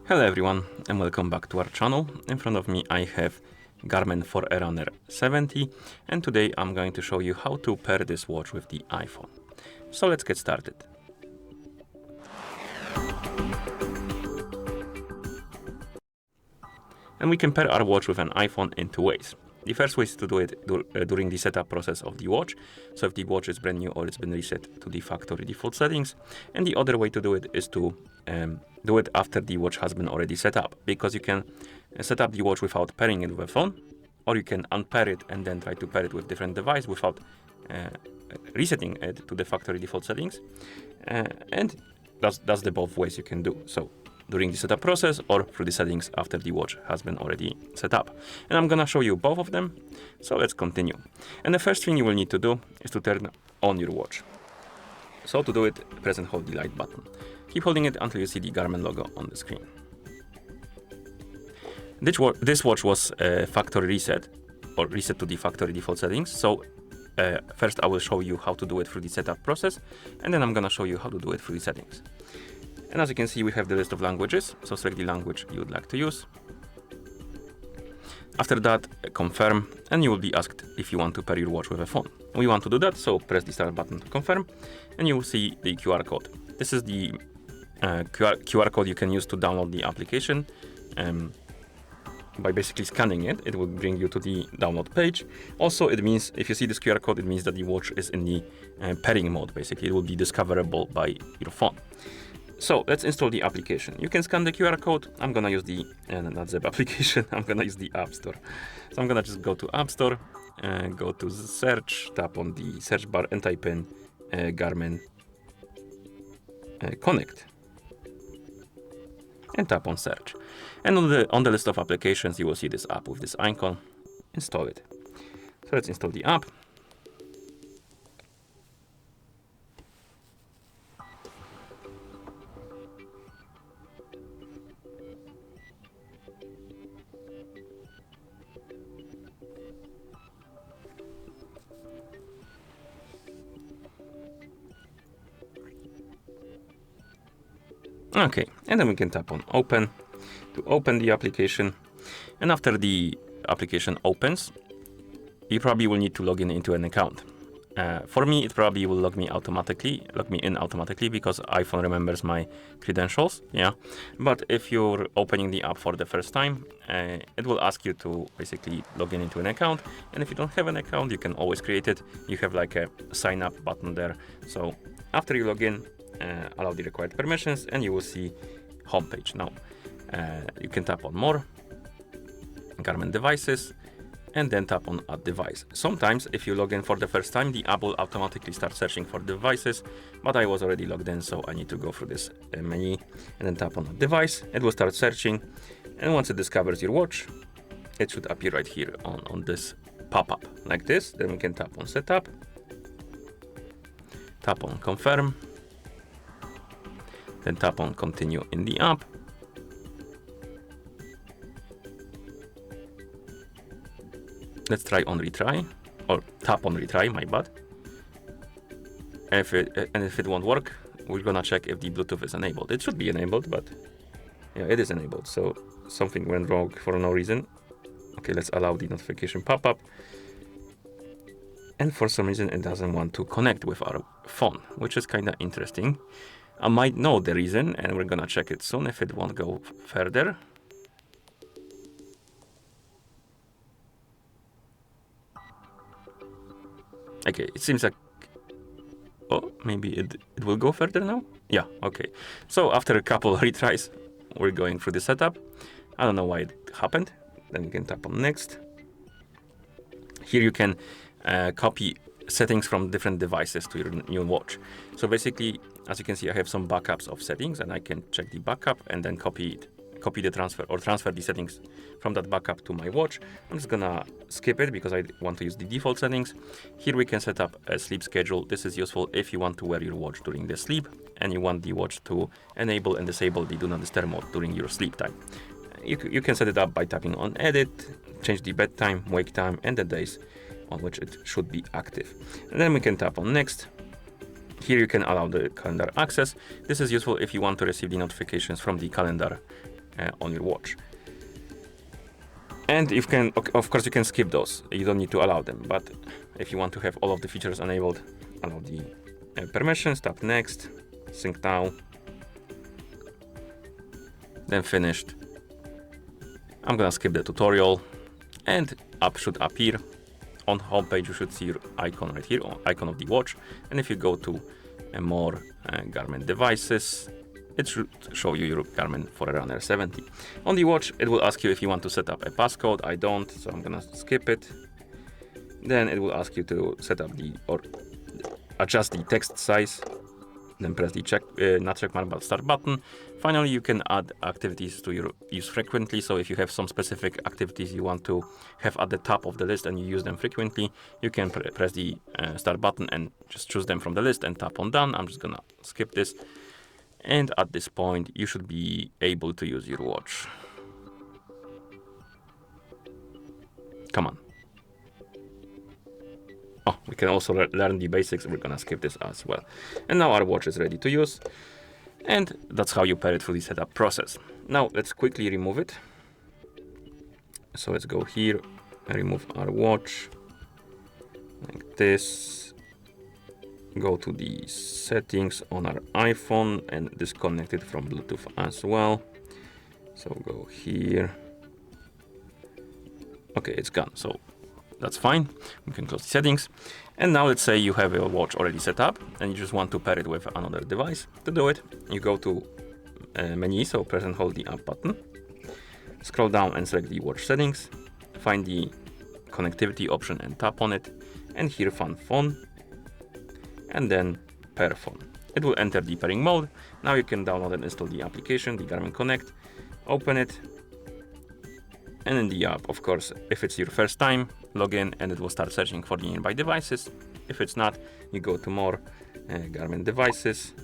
Hello everyone and welcome back to our channel. In front of me I have Garmin Forerunner 70 and today I'm going to show you how to pair this watch with the iPhone. So let's get started. And we can pair our watch with an iPhone in two ways. The first way is to do it during the setup process of the watch. So if the watch is brand new or it's been reset to the factory default settings. And the other way to do it is to do it after the watch has been already set up. Because you can set up the watch without pairing it with a phone. Or you can unpair it and then try to pair it with different device without resetting it to the factory default settings. And that's the both ways you can do. So during the setup process or through the settings after the watch has been already set up. And I'm gonna show you both of them. So let's continue. And the first thing you will need to do is to turn on your watch. So to do it, press and hold the light button. Keep holding it until you see the Garmin logo on the screen. This watch was factory reset or reset to the factory default settings. So first I will show you how to do it through the setup process, and then I'm gonna show you how to do it through the settings. And as you can see, we have the list of languages, so select the language you would like to use. After that, confirm, and you will be asked if you want to pair your watch with a phone. We want to do that, so press the start button to confirm, and you will see the QR code. This is the QR code you can use to download the application. By basically scanning it, it will bring you to the download page. Also, it means if you see this QR code, it means that the watch is in the pairing mode. Basically, it will be discoverable by your phone. So let's install the application. You can scan the QR code. I'm gonna use the not Zeb application. I'm gonna use the App Store. So I'm gonna just go to App Store, go to search, tap on the search bar and type in Garmin Connect, and tap on search. And on the list of applications, you will see this app with this icon. Install it. So let's install the app. Okay, and then we can tap on open to open the application. And after the application opens, you probably will need to log in into an account. For me, it probably will log me in automatically because iPhone remembers my credentials. Yeah, but if you're opening the app for the first time, it will ask you to basically log in into an account. And if you don't have an account, you can always create it. You have like a sign up button there. So after you log in, allow the required permissions, and you will see homepage. Now you can tap on more, Garmin devices, and then tap on add device. Sometimes if you log in for the first time, the app will automatically start searching for devices, but I was already logged in, so I need to go through this menu and then tap on device. It will start searching, and once it discovers your watch, it should appear right here on this pop-up like this. Then we can tap on setup, tap on confirm, then tap on continue in the app. Let's try on retry, or tap on retry, my bad. If it won't work, we're gonna check if the Bluetooth is enabled. It should be enabled, but yeah, it is enabled. So something went wrong for no reason. Okay, let's allow the notification pop-up. And for some reason, it doesn't want to connect with our phone, which is kind of interesting. I might know the reason, and we're gonna check it soon if it won't go further. Okay, it seems like, oh, maybe it will go further now? Yeah, okay. So after a couple of retries, we're going through the setup. I don't know why it happened. Then you can tap on next. Here you can copy settings from different devices to your new watch. So basically, as you can see, I have some backups of settings, and I can check the backup and then copy the transfer the settings from that backup to my watch. I'm just gonna skip it because I want to use the default settings. Here we can set up a sleep schedule. This is useful if you want to wear your watch during the sleep and you want the watch to enable and disable the do not disturb mode during your sleep time. You can set it up by tapping on edit, change the bedtime, wake time, and the days on which it should be active. And then we can tap on next. Here you can allow the calendar access. This is useful if you want to receive the notifications from the calendar on your watch. And you can, of course, you can skip those. You don't need to allow them. But if you want to have all of the features enabled, allow the permissions, tap next, sync now, then finished. I'm gonna skip the tutorial, and app should appear. On homepage, you should see your icon right here, or icon of the watch. And if you go to more Garmin devices, it should show you your Garmin Forerunner 70. On the watch, it will ask you if you want to set up a passcode. I don't, so I'm gonna skip it. Then it will ask you to set up or adjust the text size. Then press the not check mark but start button. Finally, you can add activities to your use frequently. So if you have some specific activities you want to have at the top of the list and you use them frequently, you can press the start button and just choose them from the list and tap on done. I'm just gonna skip this. And at this point, you should be able to use your watch. Come on. Oh, we can also learn the basics. We're gonna skip this as well. And now our watch is ready to use. And that's how you pair it through the setup process. Now let's quickly remove it. So let's go here and remove our watch like this. Go to the settings on our iPhone and disconnect it from Bluetooth as well. So go here. Okay, it's gone. So that's fine. We can close the settings. And now let's say you have a watch already set up and you just want to pair it with another device. To do it, you go to menu, so press and hold the up button. Scroll down and select the watch settings. Find the connectivity option and tap on it. And here find phone. And then pair phone. It will enter the pairing mode. Now you can download and install the application, the Garmin Connect, open it, and in the app, of course, if it's your first time, log in and it will start searching for the nearby devices. If it's not, you go to more Garmin devices,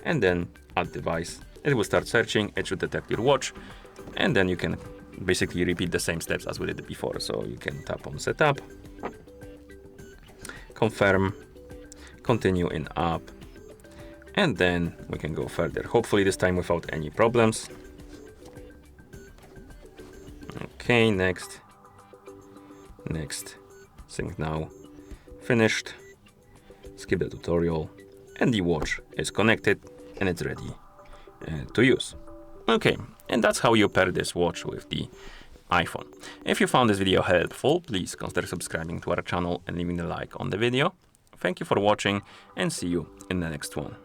and then add device. It will start searching, it should detect your watch, and then you can basically repeat the same steps as we did before. So you can tap on setup, confirm, continue in app, and then we can go further, hopefully this time without any problems. Okay, next, sync now, finished, skip the tutorial, and the watch is connected and it's ready to use. Okay, and that's how you pair this watch with the iPhone. If you found this video helpful, please consider subscribing to our channel and leaving a like on the video. Thank you for watching and see you in the next one.